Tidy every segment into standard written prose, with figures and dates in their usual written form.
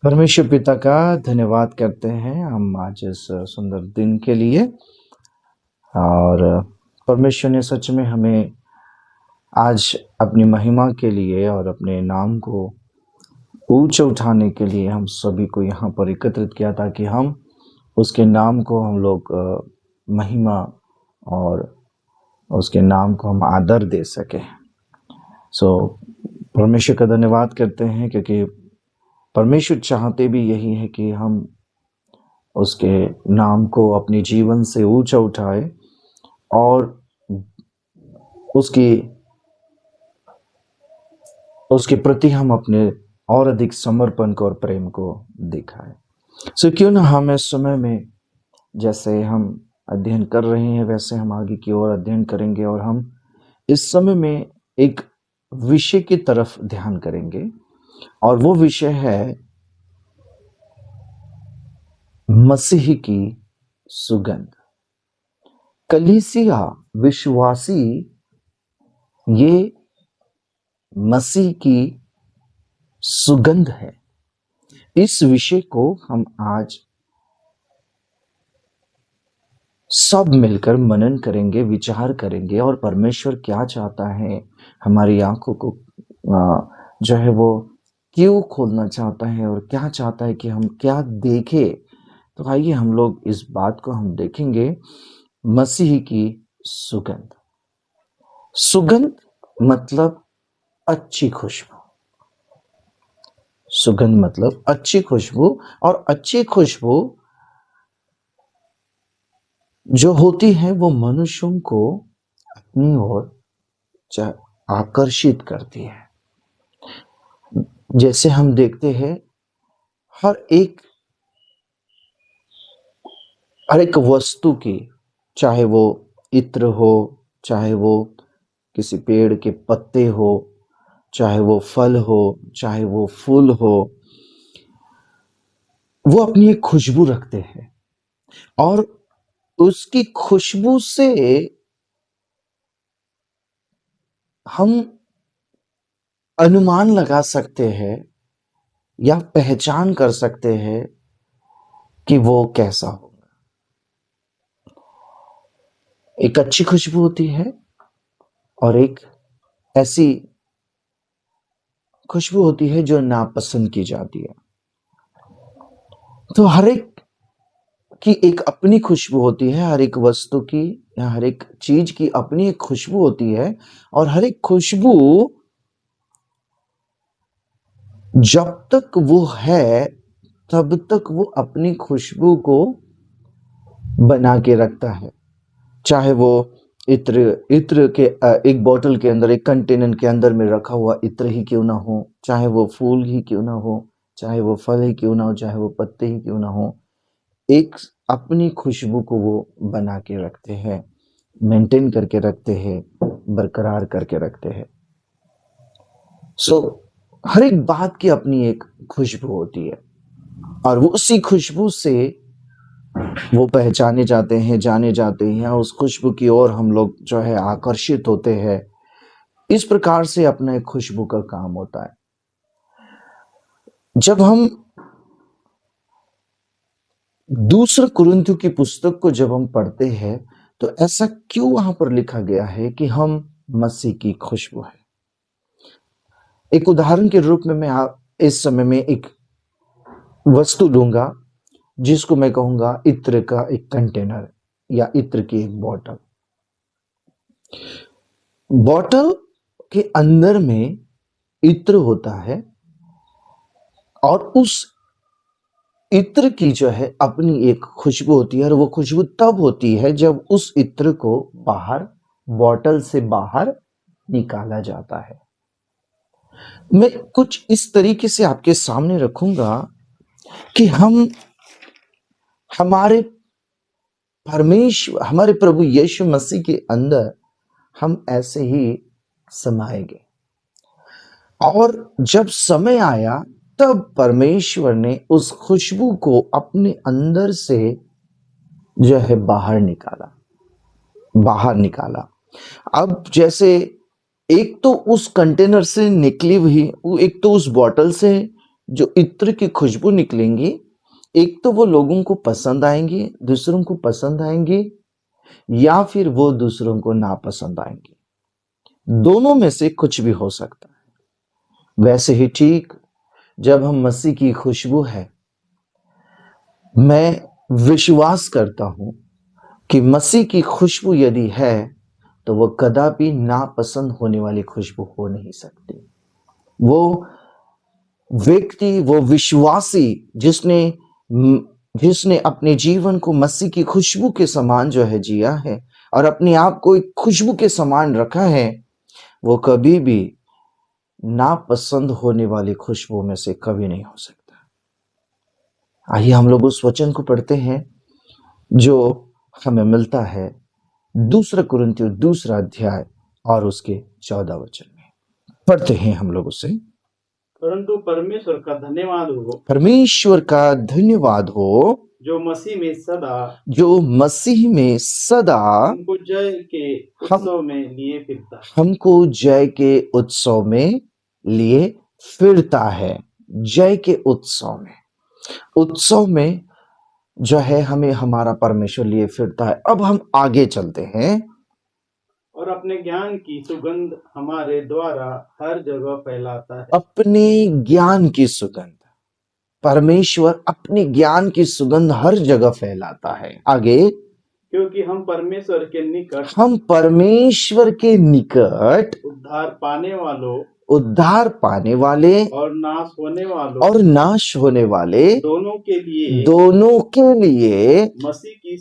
परमेश्वर पिता का धन्यवाद करते हैं हम आज इस सुंदर दिन के लिए। और परमेश्वर ने सच में हमें आज अपनी महिमा के लिए और अपने नाम को ऊंचा उठाने के लिए हम सभी को यहाँ पर एकत्रित किया ताकि हम उसके नाम को हम लोग महिमा और उसके नाम को हम आदर दे सके। परमेश्वर का धन्यवाद करते हैं क्योंकि परमेश्वर चाहते भी यही है कि हम उसके नाम को अपने जीवन से ऊंचा उठाए और उसके प्रति हम अपने और अधिक समर्पण को और प्रेम को दिखाएं। क्यों ना हम इस समय में जैसे हम अध्ययन कर रहे हैं वैसे हम आगे की ओर अध्ययन करेंगे और हम इस समय में एक विषय की तरफ ध्यान करेंगे और वो विषय है मसीह की सुगंध। कलीसिया विश्वासी ये मसीह की सुगंध है। इस विषय को हम आज सब मिलकर मनन करेंगे, विचार करेंगे और परमेश्वर क्या चाहता है, हमारी आंखों को जो है वो क्यों खोलना चाहता है और क्या चाहता है कि हम क्या देखें। तो आइए हम लोग इस बात को हम देखेंगे। मसीह की सुगंध। सुगंध मतलब अच्छी खुशबू। सुगंध मतलब अच्छी खुशबू और अच्छी खुशबू जो होती है वो मनुष्यों को अपनी ओर आकर्षित करती है। जैसे हम देखते हैं हर एक वस्तु की, चाहे वो इत्र हो, चाहे वो किसी पेड़ के पत्ते हो, चाहे वो फल हो, चाहे वो फूल हो, वो अपनी एक खुशबू रखते हैं और उसकी खुशबू से हम अनुमान लगा सकते हैं या पहचान कर सकते हैं कि वो कैसा होगा। एक अच्छी खुशबू होती है और एक ऐसी खुशबू होती है जो नापसंद की जाती है। तो हर एक की एक अपनी खुशबू होती है, हर एक वस्तु की या हर एक चीज की अपनी एक खुशबू होती है और हर एक खुशबू जब तक वो है तब तक वो अपनी खुशबू को बना के रखता है। चाहे वो इत्र के एक बोतल के अंदर, एक कंटेनर के अंदर में रखा हुआ इत्र ही क्यों ना हो, चाहे वो फूल ही क्यों ना हो, चाहे वो फल ही क्यों ना हो, चाहे वो पत्ते ही क्यों ना हो, एक अपनी खुशबू को वो बना के रखते हैं, मेंटेन करके रखते हैं, बरकरार करके रखते हैं। हर एक बात की अपनी एक खुशबू होती है और वो उसी खुशबू से वो पहचाने जाते हैं, जाने जाते हैं। उस खुशबू की ओर हम लोग जो है आकर्षित होते हैं। इस प्रकार से अपना एक खुशबू का काम होता है। जब हम दूसरा कुरिन्थियों की पुस्तक को जब हम पढ़ते हैं तो ऐसा क्यों वहां पर लिखा गया है कि हम मसीह की खुशबू है। एक उदाहरण के रूप में मैं इस समय में एक वस्तु लूंगा जिसको मैं कहूंगा इत्र का एक कंटेनर या इत्र की एक बोतल। बोतल के अंदर में इत्र होता है और उस इत्र की जो है अपनी एक खुशबू होती है और वो खुशबू तब होती है जब उस इत्र को बाहर, बोतल से बाहर निकाला जाता है। मैं कुछ इस तरीके से आपके सामने रखूंगा कि हमारे प्रभु यीशु मसीह के अंदर हम ऐसे ही समाएंगे और जब समय आया तब परमेश्वर ने उस खुशबू को अपने अंदर से जो है बाहर निकाला। अब जैसे एक तो उस कंटेनर से निकली हुई, एक तो उस बोतल से जो इत्र की खुशबू निकलेंगी, एक तो वो लोगों को पसंद आएंगी, दूसरों को पसंद आएंगी, या फिर वो दूसरों को नापसंद आएंगी। दोनों में से कुछ भी हो सकता है। वैसे ही ठीक जब हम मसीह की खुशबू है, मैं विश्वास करता हूं कि मसीह की खुशबू यदि है तो वो कदापि नापसंद होने वाली खुशबू हो नहीं सकती। वो व्यक्ति, वो विश्वासी जिसने अपने जीवन को मसीह की खुशबू के समान जो है जिया है और अपने आप को एक खुशबू के समान रखा है, वो कभी भी नापसंद होने वाली खुशबू में से कभी नहीं हो सकता। आइए हम लोग उस वचन को पढ़ते हैं जो हमें मिलता है 2 कुरिन्थियों 2 अध्याय और उसके 14 वचन में। पढ़ते हैं हम लोग उसे। परंतु परमेश्वर का धन्यवाद हो, परमेश्वर का धन्यवाद हो, जो मसीह में सदा हमको जय के उत्सव में लिए फिरता है। हमको जय के उत्सव में लिए फिरता है। जय के उत्सव में जो है हमें हमारा परमेश्वर लिए फिरता है। अब हम आगे चलते हैं। और अपने ज्ञान की सुगंध हमारे द्वारा हर जगह फैलाता है। अपने ज्ञान की सुगंध, परमेश्वर अपने ज्ञान की सुगंध हर जगह फैलाता है। आगे, क्योंकि हम परमेश्वर के निकट उद्धार पाने वाले और नाश होने वाले दोनों के लिए मसीह की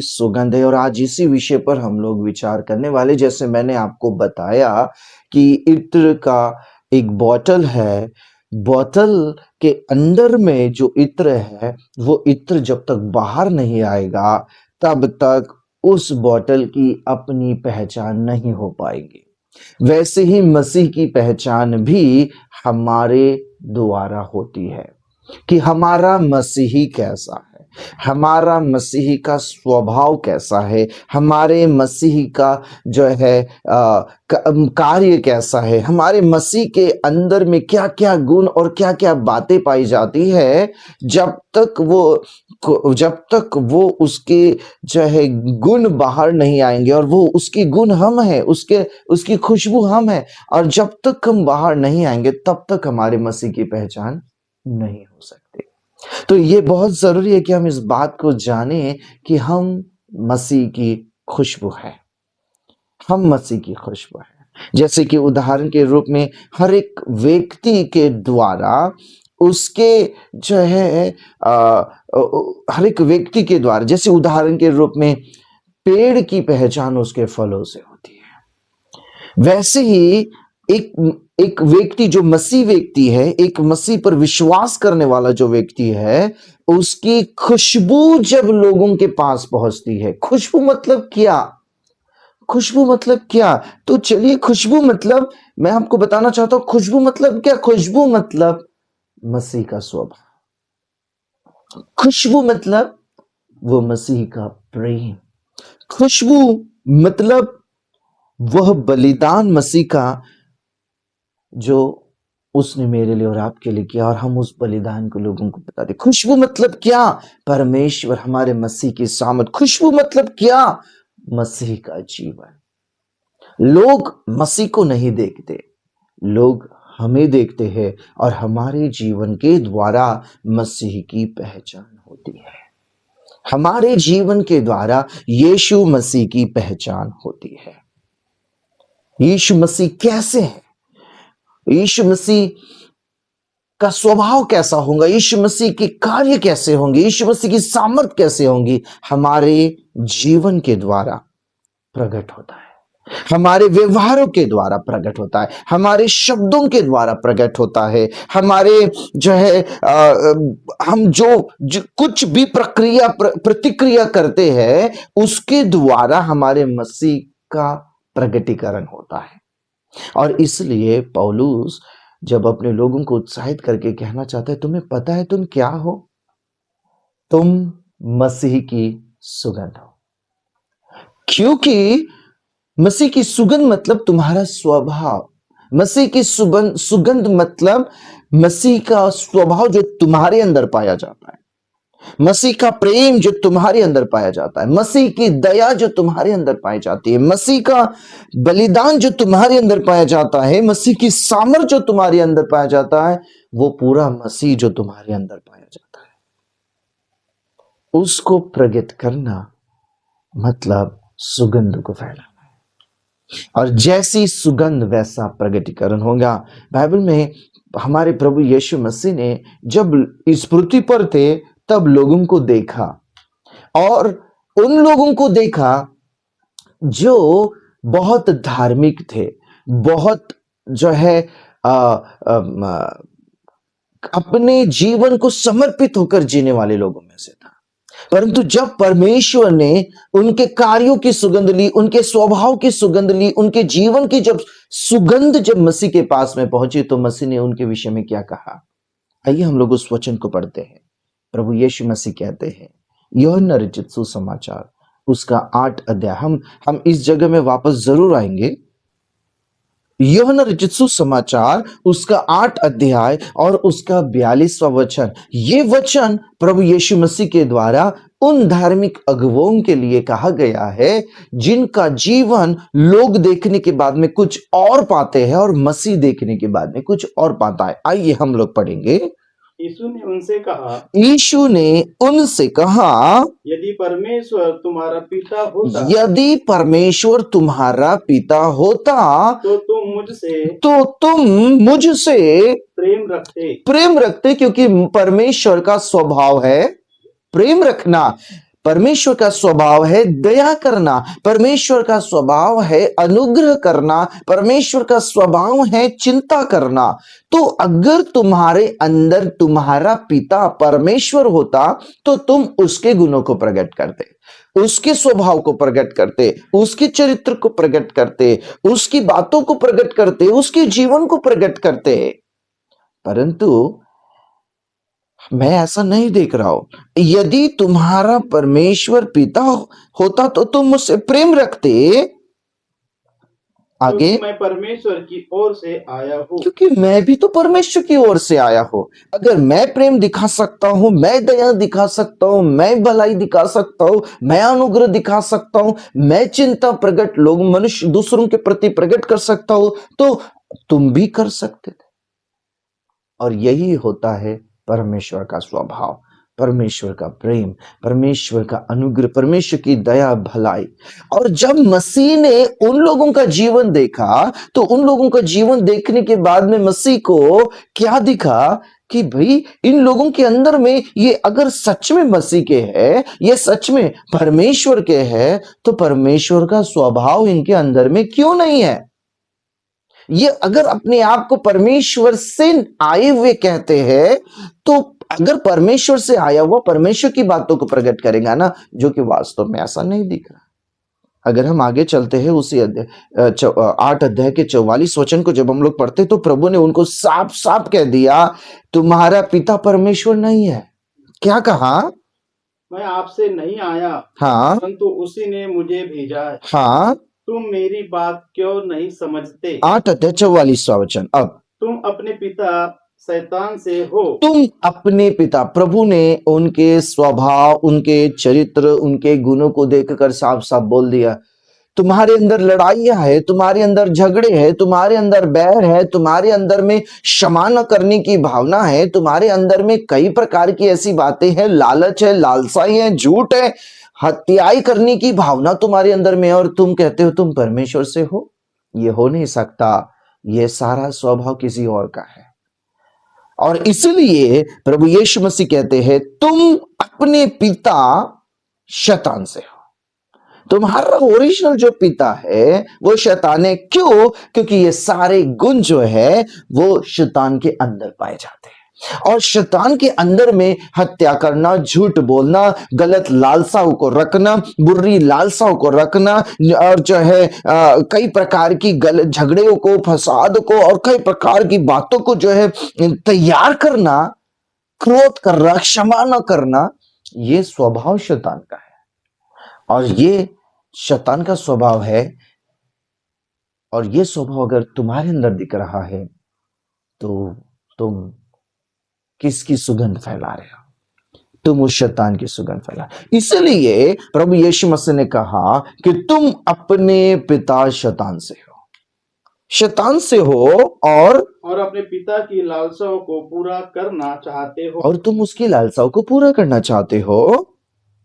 सुगंध है। और आज इसी विषय पर हम लोग विचार करने वाले। जैसे मैंने आपको बताया कि इत्र का एक बोतल है, बोतल के अंदर में जो इत्र है, वो इत्र जब तक बाहर नहीं आएगा तब तक उस बोतल की अपनी पहचान नहीं हो पाएगी। वैसे ही मसीह की पहचान भी हमारे द्वारा होती है कि हमारा मसीही कैसा है, हमारा मसीही का स्वभाव कैसा है, हमारे मसीही का जो है कार्य कैसा है, हमारे मसीह के अंदर में क्या क्या गुण और क्या क्या बातें पाई जाती है। जब तक वो उसके जो है गुण बाहर नहीं आएंगे, और वो उसकी गुण हम है, उसकी खुशबू हम है, और जब तक हम बाहर नहीं आएंगे तब तक हमारे मसीह की पहचान नहीं हो सकती। तो ये बहुत जरूरी है कि हम इस बात को जानें कि हम मसीह की खुशबू है, हम मसीह की खुशबू है। जैसे कि उदाहरण के रूप में हर एक व्यक्ति के द्वारा उसके जो है हर एक व्यक्ति के द्वारा, जैसे उदाहरण के रूप में पेड़ की पहचान उसके फलों से होती है, वैसे ही एक व्यक्ति जो मसीह व्यक्ति है, एक मसीह पर विश्वास करने वाला जो व्यक्ति है, उसकी खुशबू जब लोगों के पास पहुंचती है। खुशबू मतलब क्या? खुशबू मतलब क्या? तो चलिए, खुशबू मतलब मैं आपको बताना चाहता हूं। खुशबू मतलब क्या? खुशबू मतलब मसीह का स्वभाव। खुशबू मतलब वो मसीह का प्रेम। खुशबू मतलब वह बलिदान मसीह का जो उसने मेरे लिए और आपके लिए किया, और हम उस बलिदान को लोगों को बताते। खुशबू मतलब क्या? परमेश्वर, हमारे मसीह की सामर्थ। खुशबू मतलब क्या? मसीह का जीवन। लोग मसीह को नहीं देखते, लोग हमें देखते हैं, और हमारे जीवन के द्वारा मसीह की पहचान होती है। हमारे जीवन के द्वारा यीशु मसीह की पहचान होती है। यीशु मसीह कैसे है? यीशु मसीह का स्वभाव कैसा होगा? यीशु मसीह के कार्य कैसे होंगे? यीशु मसीह की सामर्थ कैसे होंगी? हमारे जीवन के द्वारा प्रकट होता है, हमारे व्यवहारों के द्वारा प्रकट होता है, हमारे शब्दों के द्वारा प्रकट होता है, हमारे जो है हम जो कुछ भी प्रतिक्रिया करते हैं, उसके द्वारा हमारे मसीह का प्रकटीकरण होता है। और इसलिए पौलुस जब अपने लोगों को उत्साहित करके कहना चाहता है, तुम्हें पता है तुम क्या हो? तुम मसीह की सुगंध हो। क्योंकि मसीह की सुगंध मतलब तुम्हारा स्वभाव, मसीह की सुगंध मतलब मसीह का स्वभाव जो तुम्हारे अंदर पाया जाता है, मसीह का प्रेम जो तुम्हारे अंदर पाया जाता है, मसीह की दया जो तुम्हारे अंदर पाई जाती है, मसीह का बलिदान जो तुम्हारे अंदर पाया जाता है, मसीह की सामर्थ जो तुम्हारे अंदर पाया जाता है, वो पूरा मसीह जो तुम्हारे अंदर पाया जाता है, उसको प्रकट करना मतलब सुगंध को फैलाना। और जैसी सुगंध वैसा प्रगटीकरण होगा। बाइबल में हमारे प्रभु यीशु मसीह ने जब इस पृथ्वी पर थे तब लोगों को देखा, और उन लोगों को देखा जो बहुत धार्मिक थे, बहुत जो है अपने जीवन को समर्पित होकर जीने वाले लोगों में से था। परंतु जब परमेश्वर ने उनके कार्यों की सुगंध ली, उनके स्वभाव की सुगंध ली, उनके जीवन की जब सुगंध जब मसीह के पास में पहुंची, तो मसीह ने उनके विषय में क्या कहा? आइए हम लोग उस वचन को पढ़ते हैं। प्रभु यीशु मसीह कहते हैं, यूहन्ना रचित सुसमाचार उसका 8 अध्याय, हम इस जगह में वापस जरूर आएंगे। यूहन्ना रचित सुसमाचार उसका 8 अध्याय और उसका 42वां वचन। ये वचन प्रभु यीशु मसीह के द्वारा उन धार्मिक अगुवों के लिए कहा गया है जिनका जीवन लोग देखने के बाद में कुछ और पाते हैं और मसीह देखने के बाद में कुछ और पाता है। आइए हम लोग पढ़ेंगे। यीशु ने उनसे कहा, यीशु ने उनसे कहा, यदि परमेश्वर तुम्हारा पिता होता, यदि परमेश्वर तुम्हारा पिता होता तो तुम मुझसे प्रेम रखते, क्योंकि परमेश्वर का स्वभाव है प्रेम रखना, परमेश्वर का स्वभाव है दया करना, परमेश्वर का स्वभाव है अनुग्रह करना, परमेश्वर का स्वभाव है चिंता करना। तो अगर तुम्हारे अंदर तुम्हारा पिता परमेश्वर होता तो तुम उसके गुणों को प्रकट करते, उसके स्वभाव को प्रकट करते, उसके चरित्र को प्रकट करते, उसकी बातों को प्रकट करते, उसके जीवन को प्रकट करते। परंतु मैं ऐसा नहीं देख रहा हूं। यदि तुम्हारा परमेश्वर पिता होता तो तुम मुझसे प्रेम रखते। आगे, मैं परमेश्वर की ओर से आया हूं, क्योंकि मैं भी तो परमेश्वर की ओर से आया हूं। अगर मैं प्रेम दिखा सकता हूं, मैं दया दिखा सकता हूं, मैं भलाई दिखा सकता हूं, मैं अनुग्रह दिखा सकता हूं, मैं चिंता प्रकट लोग मनुष्य दूसरों के प्रति प्रकट कर सकता हूं, तो तुम भी कर सकते थे। और यही होता है परमेश्वर का स्वभाव, परमेश्वर का प्रेम, परमेश्वर का अनुग्रह, परमेश्वर की दया भलाई। और जब मसीह ने उन लोगों का जीवन देखा तो उन लोगों का जीवन देखने के बाद में मसीह को क्या दिखा कि भाई इन लोगों के अंदर में ये अगर सच में मसीह के है, ये सच में परमेश्वर के है, तो परमेश्वर का स्वभाव इनके अंदर में क्यों नहीं है? ये अगर अपने आप को परमेश्वर से आए हुए कहते हैं, तो अगर परमेश्वर से आया हुआ परमेश्वर की बातों को प्रकट करेगा ना, जो कि वास्तव में ऐसा नहीं दिख रहा। अगर हम आगे चलते हैं उसी 8 अध्याय के 44 वचन को जब हम लोग पढ़ते तो प्रभु ने उनको साफ साफ कह दिया, तुम्हारा पिता परमेश्वर नहीं है। क्या कहा? मैं आपसे नहीं आया, हाँ, परंतु उसी ने मुझे भेजा है। हाँ, तुम मेरी बात क्यों नहीं समझते? 8 अध्याय 44वां वचन। अब तुम अपने पिता शैतान से हो। तुम अपने पिता, प्रभु ने उनके स्वभाव, उनके चरित्र, उनके गुणों को देखकर साफ साफ बोल दिया, तुम्हारे अंदर लड़ाइयां है, तुम्हारे अंदर झगड़े हैं, तुम्हारे अंदर बैर है, तुम्हारे अंदर में क्षमा न करने की भावना है, तुम्हारे अंदर में कई प्रकार की ऐसी बातें हैं, लालच है, लालसाई है, झूठ है, हत्याई करने की भावना तुम्हारे अंदर में, और तुम कहते हो तुम परमेश्वर से हो। ये हो नहीं सकता, ये सारा स्वभाव किसी और का है। और इसलिए प्रभु यीशु मसीह कहते हैं, तुम अपने पिता शैतान से हो। तुम्हारा ओरिजिनल जो पिता है वो शैतान है। क्यों? क्योंकि ये सारे गुण जो है वो शैतान के अंदर पाए जाते हैं, और शैतान के अंदर में हत्या करना, झूठ बोलना, गलत लालसाओं को रखना, बुरी लालसाओं को रखना, और जो है कई प्रकार की गलत झगड़ों को, फसाद को, और कई प्रकार की बातों को जो है तैयार करना, क्रोध करना, क्षमा न करना, ये स्वभाव शैतान का है। और ये शैतान का स्वभाव है और ये स्वभाव अगर तुम्हारे अंदर दिख रहा है तो तुम किसकी सुगंध फैला रहे हो? तुम उस शैतान की सुगंध फैला। इसलिए प्रभु यीशु मसीह ने कहा कि तुम अपने पिता शैतान से हो, शैतान से हो, और अपने पिता की लालसाओं को पूरा करना चाहते हो। और तुम उसकी लालसाओं को पूरा करना चाहते हो।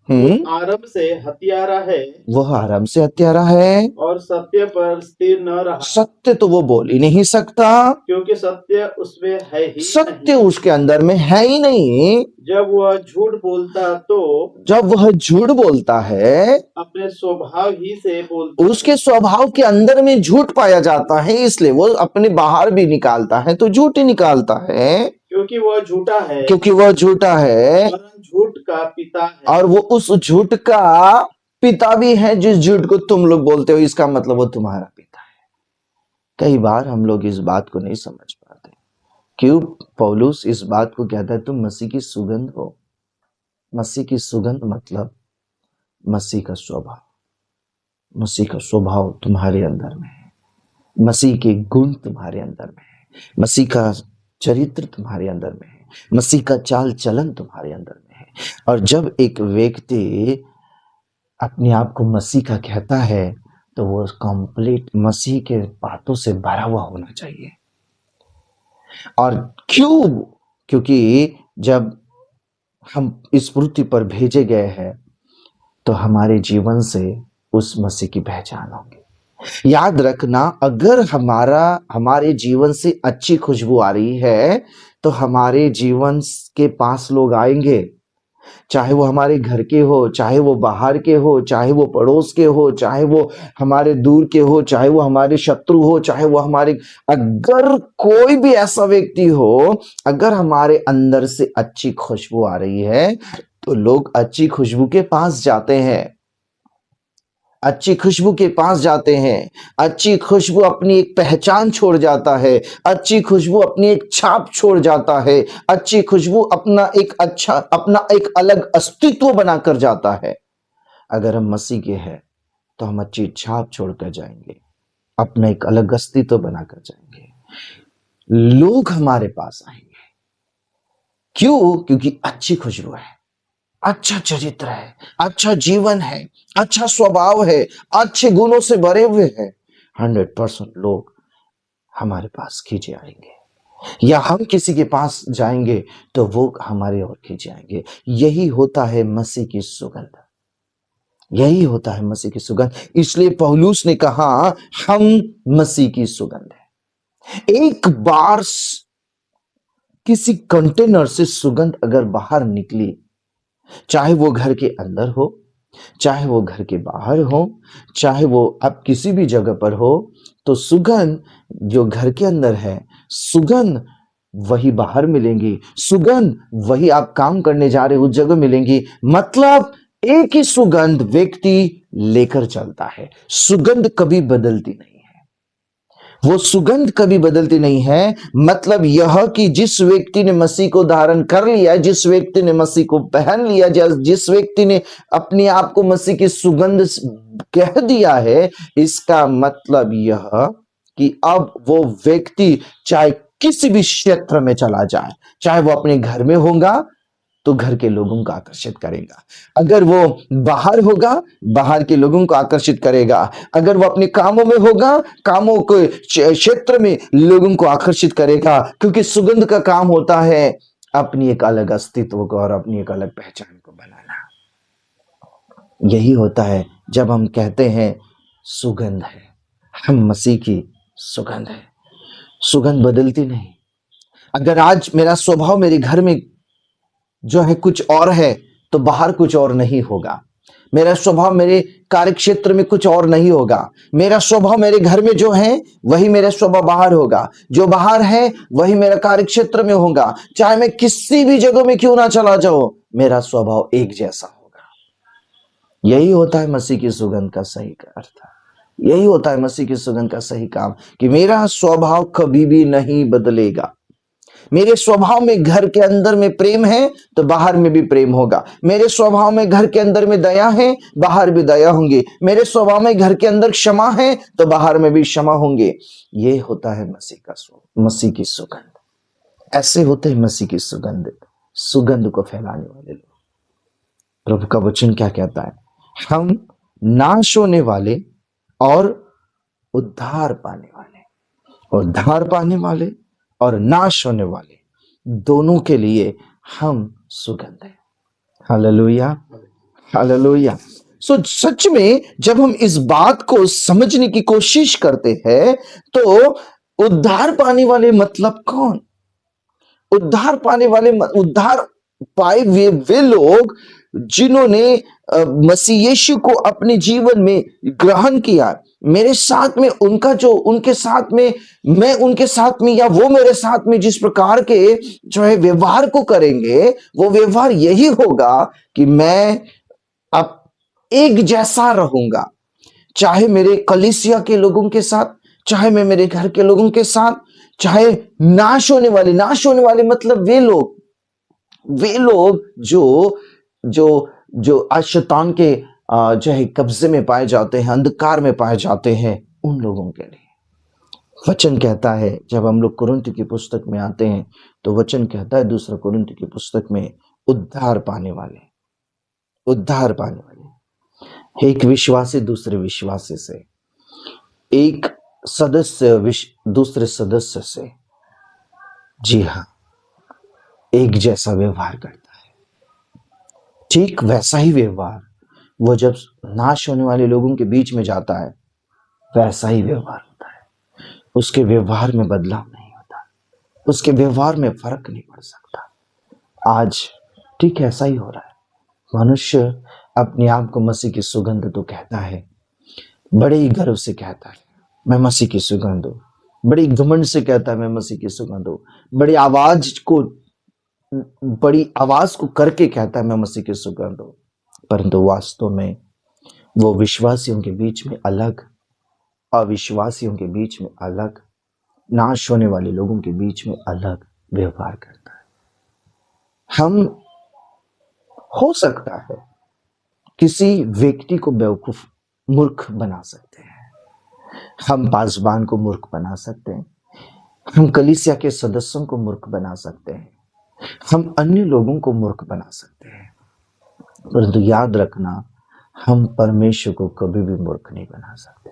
आरंभ से हत्यारा है वह आराम से हत्यारा है और सत्य पर स्थिर न रहा, सत्य तो वो बोल ही नहीं सकता, क्योंकि सत्य उसमें है ही सत्य नहीं। उसके अंदर में है ही नहीं। जब वह झूठ बोलता तो जब वह झूठ बोलता है अपने स्वभाव ही से बोलता, उसके स्वभाव के अंदर में झूठ पाया जाता है, इसलिए वो अपने बाहर भी निकालता है तो झूठ ही निकालता है, क्योंकि वह झूठा है, क्योंकि वह झूठा है वरन झूठ का पिता है। और वो उस झूठ का पिता भी है। जिस झूठ को तुम लोग बोलते हो, इसका मतलब वो तुम्हारा पिता है। कई बार हम लोग इस बात को नहीं समझ पाते। क्यों पौलुस इस बात को कहता है तुम मसीह की सुगंध हो? मसीह की सुगंध मतलब मसीह का स्वभाव, मसीह का स्वभाव तुम्हारे अंदर में है, मसीह के गुण तुम्हारे अंदर में है, मसीह का चरित्र तुम्हारे अंदर में है, मसीह का चाल चलन तुम्हारे अंदर में है। और जब एक व्यक्ति अपने आप को मसीह का कहता है तो वो कंप्लीट मसीह के बातों से भरा हुआ होना चाहिए। और क्यों? क्योंकि जब हम इस पृथ्वी पर भेजे गए हैं तो हमारे जीवन से उस मसीह की पहचान होगी। याद रखना, अगर हमारे जीवन से अच्छी खुशबू आ रही है तो हमारे जीवन के पास लोग आएंगे, चाहे वो हमारे घर के हो, चाहे वो बाहर के हो, चाहे वो पड़ोस के हो, चाहे वो हमारे दूर के हो, चाहे वो हमारे शत्रु हो, चाहे वो हमारे, अगर कोई भी ऐसा व्यक्ति हो, अगर हमारे अंदर से अच्छी खुशबू आ रही है तो लोग अच्छी खुशबू के पास जाते हैं, अच्छी खुशबू के पास जाते हैं। अच्छी खुशबू अपनी एक पहचान छोड़ जाता है, अच्छी खुशबू अपनी एक छाप छोड़ जाता है, अच्छी खुशबू अपना एक अलग अस्तित्व बनाकर जाता है। अगर हम मसीह के हैं तो हम अच्छी छाप छोड़कर जाएंगे, अपना एक अलग अस्तित्व बनाकर जाएंगे, लोग हमारे पास आएंगे। क्यों? क्योंकि अच्छी खुशबू है, अच्छा चरित्र है, अच्छा जीवन है, अच्छा स्वभाव है, अच्छे गुणों से भरे हुए हैं। 100% लोग हमारे पास खींचे आएंगे, या हम किसी के पास जाएंगे तो वो हमारे ओर खींचे आएंगे। यही होता है मसीह की सुगंध, यही होता है मसीह की सुगंध। इसलिए पौलुस ने कहा हम मसीह की सुगंध है। एक बार किसी कंटेनर से सुगंध अगर बाहर निकली, चाहे वो घर के अंदर हो, चाहे वो घर के बाहर हो, चाहे वो आप किसी भी जगह पर हो, तो सुगंध जो घर के अंदर है, सुगंध वही बाहर मिलेंगी, सुगंध वही आप काम करने जा रहे हो उस जगह मिलेंगी। मतलब एक ही सुगंध व्यक्ति लेकर चलता है, सुगंध कभी बदलती नहीं है, वो सुगंध कभी बदलती नहीं है। मतलब यह कि जिस व्यक्ति ने मसीह को धारण कर लिया, जिस व्यक्ति ने मसीह को पहन लिया, जिस व्यक्ति ने अपने आप को मसीह की सुगंध कह दिया है, इसका मतलब यह कि अब वो व्यक्ति चाहे किसी भी क्षेत्र में चला जाए, चाहे वो अपने घर में होगा तो घर के लोगों को आकर्षित करेगा, अगर वो बाहर होगा बाहर के लोगों को आकर्षित करेगा, अगर वो अपने कामों में होगा कामों के क्षेत्र में लोगों को आकर्षित करेगा। क्योंकि सुगंध का काम होता है अपनी एक अलग अस्तित्व को और अपनी एक अलग पहचान को बनाना। यही होता है जब हम कहते हैं सुगंध है, हम मसीह की सुगंध है। सुगंध बदलती नहीं। अगर आज मेरा स्वभाव मेरे घर में जो है कुछ और है तो बाहर कुछ और नहीं होगा। मेरा स्वभाव मेरे कार्यक्षेत्र में कुछ और नहीं होगा। मेरा स्वभाव मेरे घर में जो है वही मेरा स्वभाव बाहर होगा, जो बाहर है वही मेरा कार्यक्षेत्र में होगा। चाहे मैं किसी भी जगह में क्यों ना चला जाऊं, मेरा स्वभाव एक जैसा होगा। यही होता है मसीह की सुगंध का सही अर्थ, यही होता है मसीह की सुगंध का सही काम, कि मेरा स्वभाव कभी भी नहीं बदलेगा। मेरे स्वभाव में घर के अंदर में प्रेम है तो बाहर में भी प्रेम होगा। मेरे स्वभाव में घर के अंदर में दया है, बाहर भी दया होंगे। मेरे स्वभाव में घर के अंदर क्षमा है तो बाहर में भी क्षमा होंगे। ये होता है मसीह की सुगंध। ऐसे होते हैं मसीह की सुगंध को फैलाने वाले लोग। प्रभु का वचन क्या कहता है? हम नाश होने वाले और उद्धार पाने वाले और नाश होने वाले दोनों के लिए हम सुगंध है। Hallelujah, hallelujah. सच में जब हम इस बात को समझने की कोशिश करते हैं तो उद्धार पाने वाले मतलब कौन? उद्धार पाए वे लोग जिन्होंने मसीह यीशु को अपने जीवन में ग्रहण किया। मेरे साथ में उनके साथ में, मैं उनके साथ में, या वो मेरे साथ में जिस प्रकार के जो है व्यवहार को करेंगे, वो व्यवहार यही होगा कि मैं अब एक जैसा रहूंगा। चाहे मेरे कलीसिया के लोगों के साथ, चाहे मैं मेरे घर के लोगों के साथ, चाहे नाश होने वाले मतलब वे लोग जो आज शैतान के जो है कब्जे में पाए जाते हैं, अंधकार में पाए जाते हैं, उन लोगों के लिए वचन कहता है। जब हम लोग कुरिन्थ की पुस्तक में आते हैं तो वचन कहता है, दूसरा कुरिन्थ की पुस्तक में, उद्धार पाने वाले। एक विश्वासी दूसरे विश्वासी से, एक सदस्य दूसरे सदस्य से, जी हाँ, एक जैसा व्यवहार करता है। ठीक वैसा ही व्यवहार वो जब नाश होने वाले लोगों के बीच में जाता है, वैसा ही व्यवहार होता है। उसके व्यवहार में बदलाव नहीं होता, उसके व्यवहार में फर्क नहीं पड़ सकता। आज ठीक ऐसा ही हो रहा है। मनुष्य अपने आप को मसीह की सुगंध तो कहता है, बड़े ही गर्व से कहता है मैं मसीह की सुगंध हूं, बड़ी घमंड से कहता है मैं मसीह की सुगंध हूं, बड़ी आवाज को करके कहता है मैं मसीह की सुगंध हूं, परंतु वास्तव में वो विश्वासियों के बीच में अलग, अविश्वासियों के बीच में अलग, नाश होने वाले लोगों के बीच में अलग व्यवहार करता है। हम हो सकता है किसी व्यक्ति को बेवकूफ, मूर्ख बना सकते हैं, हम पासबान को मूर्ख बना सकते हैं, हम कलीसिया के सदस्यों को मूर्ख बना सकते हैं, हम अन्य लोगों को मूर्ख बना सकते हैं, परंतु याद रखना, हम परमेश्वर को कभी भी मूर्ख नहीं बना सकते।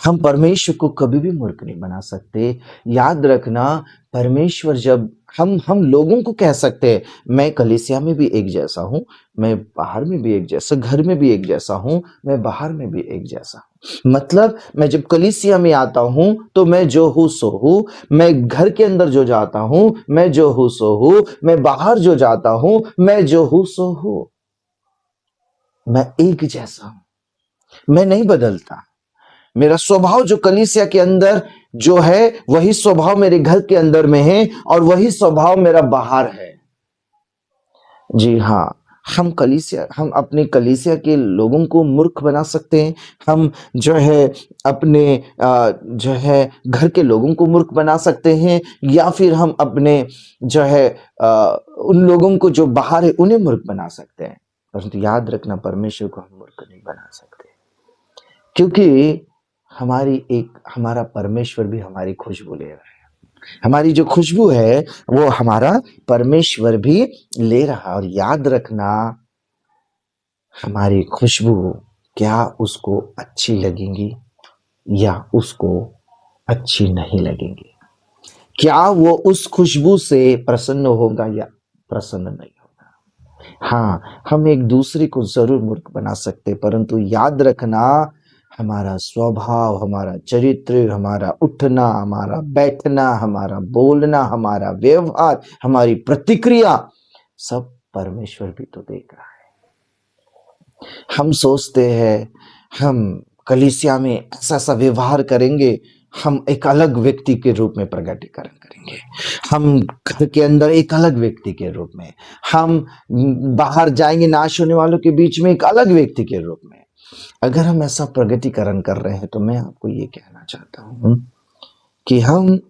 हम परमेश्वर को कभी भी मूर्ख नहीं बना सकते। याद रखना, परमेश्वर जब हम लोगों को कह सकते हैं मैं कलीसिया में भी एक जैसा हूं, मैं बाहर में भी एक जैसा, घर में भी एक जैसा हूं, मैं बाहर में भी एक जैसा हूं। मतलब मैं जब कलीसिया में आता हूं तो मैं जो हूं सो हूं, मैं घर के अंदर जो जाता हूं मैं जो हूं सो हूं, मैं बाहर जो जाता हूं मैं जो हूं सो हूं। मैं एक जैसा हूं, मैं नहीं बदलता। मेरा स्वभाव जो कलीसिया के अंदर जो है वही स्वभाव मेरे घर के अंदर में है और वही स्वभाव मेरा बाहर है। जी हाँ, हम अपने कलीसिया के लोगों को मूर्ख बना सकते हैं, हम जो है अपने जो है घर के लोगों को मूर्ख बना सकते हैं, या फिर हम अपने जो है उन लोगों को जो बाहर है उन्हें मूर्ख बना सकते हैं। परंतु याद रखना, परमेश्वर को हम मूर्ख नहीं बना सकते, क्योंकि हमारा परमेश्वर भी हमारी खुशबू ले रहा है। हमारी जो खुशबू है वो हमारा परमेश्वर भी ले रहा है। और याद रखना, हमारी खुशबू क्या उसको अच्छी लगेंगी या उसको अच्छी नहीं लगेंगी, क्या वो उस खुशबू से प्रसन्न होगा या प्रसन्न नहीं होगा। हाँ, हम एक दूसरे को जरूर मूर्ख बना सकते, परंतु याद रखना, हमारा स्वभाव, हमारा चरित्र, हमारा उठना, हमारा बैठना, हमारा बोलना, हमारा व्यवहार, हमारी प्रतिक्रिया, सब परमेश्वर भी तो देख रहा है। हम सोचते हैं हम कलीसिया में ऐसा ऐसा व्यवहार करेंगे, हम एक अलग व्यक्ति के रूप में प्रकटीकरण करेंगे, हम घर के अंदर एक अलग व्यक्ति के रूप में, हम बाहर जाएंगे नाश होने वालों के बीच में एक अलग व्यक्ति के रूप में। अगर हम ऐसा प्रगटीकरण कर रहे हैं तो मैं आपको ये कहना चाहता हूं कि हम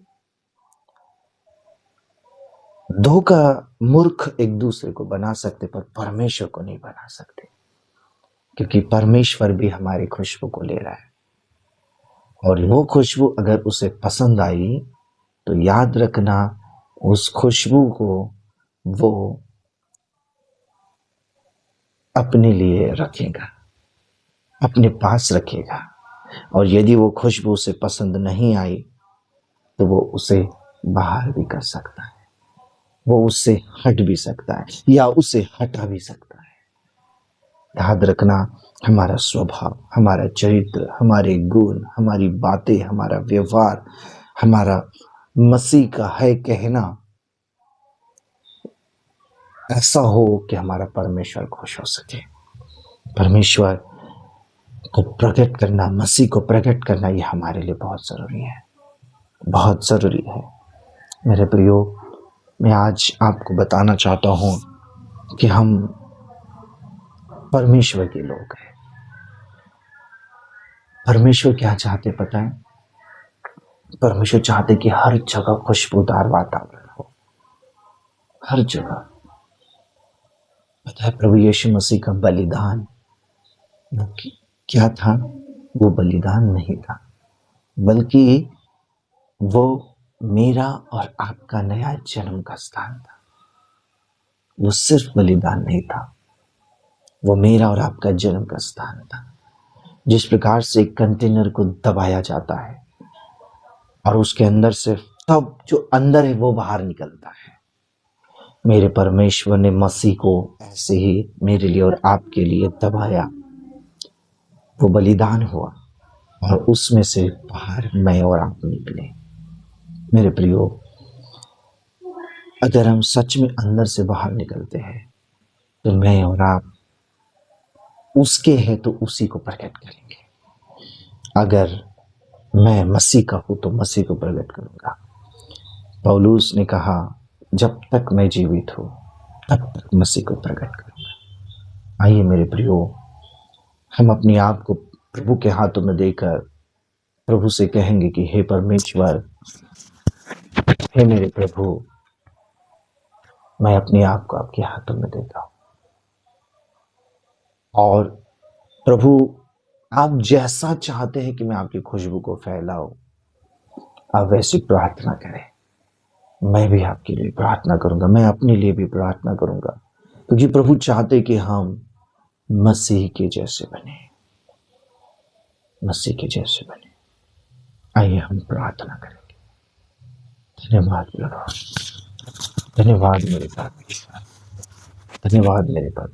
दो का मूर्ख एक दूसरे को बना सकते पर परमेश्वर को नहीं बना सकते, क्योंकि परमेश्वर भी हमारी खुशबू को ले रहा है। और वो खुशबू अगर उसे पसंद आई तो याद रखना, उस खुशबू को वो अपने लिए रखेगा, अपने पास रखेगा। और यदि वो खुशबू उसे पसंद नहीं आई तो वो उसे बाहर भी कर सकता है, वो उससे हट भी सकता है या उसे हटा भी सकता है। याद रखना, हमारा स्वभाव, हमारा चरित्र, हमारे गुण, हमारी बातें, हमारा व्यवहार, हमारा मसीह का है कहना ऐसा हो कि हमारा परमेश्वर खुश हो सके। परमेश्वर को प्रकट करना, मसीह को प्रकट करना, ये हमारे लिए बहुत ज़रूरी है, बहुत ज़रूरी है। मेरे प्रियो, मैं आज आपको बताना चाहता हूँ कि हम परमेश्वर के लोग हैं। परमेश्वर क्या चाहते पता है? परमेश्वर चाहते कि हर जगह खुशबूदार वातावरण हो, हर जगह। पता है, प्रभु यीशु मसीह का बलिदान वो क्या था? वो बलिदान नहीं था, बल्कि वो मेरा और आपका नया जन्म का स्थान था। वो सिर्फ बलिदान नहीं था, वो मेरा और आपका जन्म का स्थान था। जिस प्रकार से एक कंटेनर को दबाया जाता है और उसके अंदर से तब जो अंदर है वो बाहर निकलता है, मेरे परमेश्वर ने मसीह को ऐसे ही मेरे लिए और आपके लिए दबाया। वो बलिदान हुआ और उसमें से बाहर मैं और आप निकले। मेरे प्रियो, अगर हम सच में अंदर से बाहर निकलते हैं तो मैं और आप उसके हैं तो उसी को प्रकट करेंगे। अगर मैं मसीह का हूं तो मसीह को प्रकट करूंगा। पौलुस ने कहा, जब तक मैं जीवित हूं तब तक मसीह को प्रकट करूंगा। आइए मेरे प्रियो, हम अपने आप को प्रभु के हाथों में देकर प्रभु से कहेंगे कि हे परमेश्वर, हे मेरे प्रभु, मैं अपने आप को आपके हाथों में देता हूं। और प्रभु, आप जैसा चाहते हैं कि मैं आपकी खुशबू को फैलाऊं, आप वैसी प्रार्थना करें। मैं भी आपके लिए प्रार्थना करूंगा, मैं अपने लिए भी प्रार्थना करूंगा, क्योंकि प्रभु चाहते कि हम मसीह के जैसे बने, मसीह के जैसे बने। आइए हम प्रार्थना करेंगे। धन्यवाद प्रभु, धन्यवाद मेरे परमेश्वर, धन्यवाद मेरे परमेश्वर।